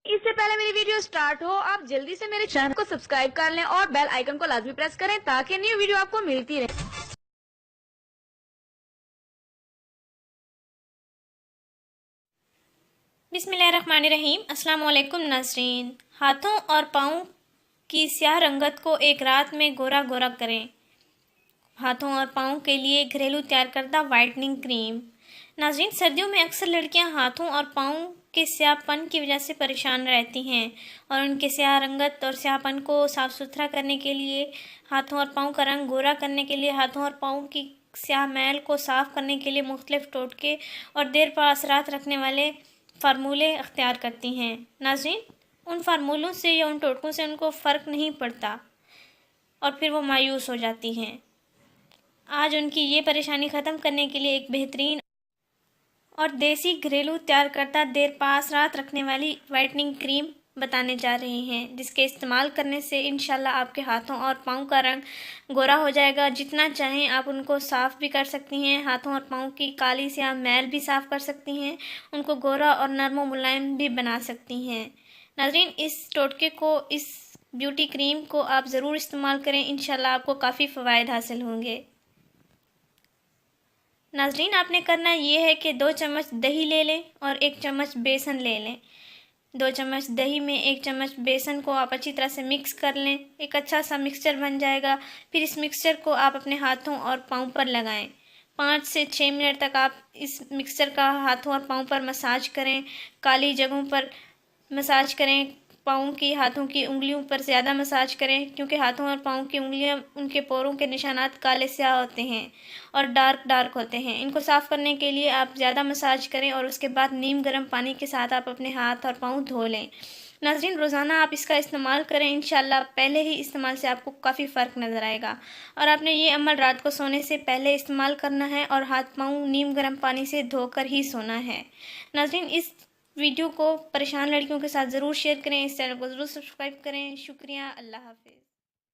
اس سے پہلے میری ویڈیو سٹارٹ ہو آپ جلدی سے میرے چینل کو سبسکرائب کر لیں اور بیل آئیکن کو لازمی پریس کریں تاکہ نیو ویڈیو آپ کو ملتی رہے۔ بسم اللہ الرحمن الرحیم۔ السلام علیکم ناظرین۔ ہاتھوں اور پاؤں کی سیاہ رنگت کو ایک رات میں گورا گورا کریں۔ ہاتھوں اور پاؤں کے لیے گھریلو تیار کردہ وائٹننگ کریم۔ ناظرین، سردیوں میں اکثر لڑکیاں ہاتھوں اور پاؤں کے سیاہ پن کی وجہ سے پریشان رہتی ہیں اور ان کے سیاہ رنگت اور سیاہ پن کو صاف ستھرا کرنے کے لیے، ہاتھوں اور پاؤں کا رنگ گورا کرنے کے لیے، ہاتھوں اور پاؤں کی سیاہ میل کو صاف کرنے کے لیے مختلف ٹوٹکے اور دیر پا اثرات رکھنے والے فارمولے اختیار کرتی ہیں۔ ناظرین، ان فارمولوں سے یا ان ٹوٹکوں سے ان کو فرق نہیں پڑتا اور پھر وہ مایوس ہو جاتی ہیں۔ آج ان کی یہ پریشانی ختم کرنے کے لیے ایک بہترین اور دیسی گھریلو تیار کردہ دیر پا اثرات رکھنے والی وائٹننگ کریم بتانے جا رہے ہیں، جس کے استعمال کرنے سے انشاءاللہ آپ کے ہاتھوں اور پاؤں کا رنگ گورا ہو جائے گا۔ جتنا چاہیں آپ ان کو صاف بھی کر سکتی ہیں، ہاتھوں اور پاؤں کی کالی سیاہ میل بھی صاف کر سکتی ہیں، ان کو گورا اور نرم و ملائم بھی بنا سکتی ہیں۔ ناظرین، اس ٹوٹکے کو، اس بیوٹی کریم کو آپ ضرور استعمال کریں، انشاءاللہ آپ کو کافی فوائد حاصل ہوں گے۔ ناظرین، آپ نے کرنا یہ ہے کہ 2 چمچ دہی لے لیں اور 1 چمچ بیسن لے لیں۔ 2 چمچ دہی میں 1 چمچ بیسن کو آپ اچھی طرح سے مکس کر لیں، ایک اچھا سا مکسچر بن جائے گا۔ پھر اس مکسچر کو آپ اپنے ہاتھوں اور پاؤں پر لگائیں۔ 5 سے 6 منٹ تک آپ اس مکسچر کا ہاتھوں اور پاؤں پر مساج کریں، کالی جگہوں پر مساج کریں، پاؤں کی، ہاتھوں کی انگلیوں پر زیادہ مساج کریں، کیونکہ ہاتھوں اور پاؤں کی انگلیاں، ان کے پوروں کے نشانات کالے سیاہ ہوتے ہیں اور ڈارک ہوتے ہیں۔ ان کو صاف کرنے کے لیے آپ زیادہ مساج کریں اور اس کے بعد نیم گرم پانی کے ساتھ آپ اپنے ہاتھ اور پاؤں دھو لیں۔ ناظرین، روزانہ آپ اس کا استعمال کریں، انشاءاللہ پہلے ہی استعمال سے آپ کو کافی فرق نظر آئے گا، اور آپ نے یہ عمل رات کو سونے سے پہلے استعمال کرنا ہے اور ہاتھ پاؤں نیم گرم پانی سے دھو کر ہی سونا ہے۔ ناظرین، اس ویڈیو کو پریشان لڑکیوں کے ساتھ ضرور شیئر کریں، اس چینل کو ضرور سبسکرائب کریں۔ شکریہ، اللہ حافظ۔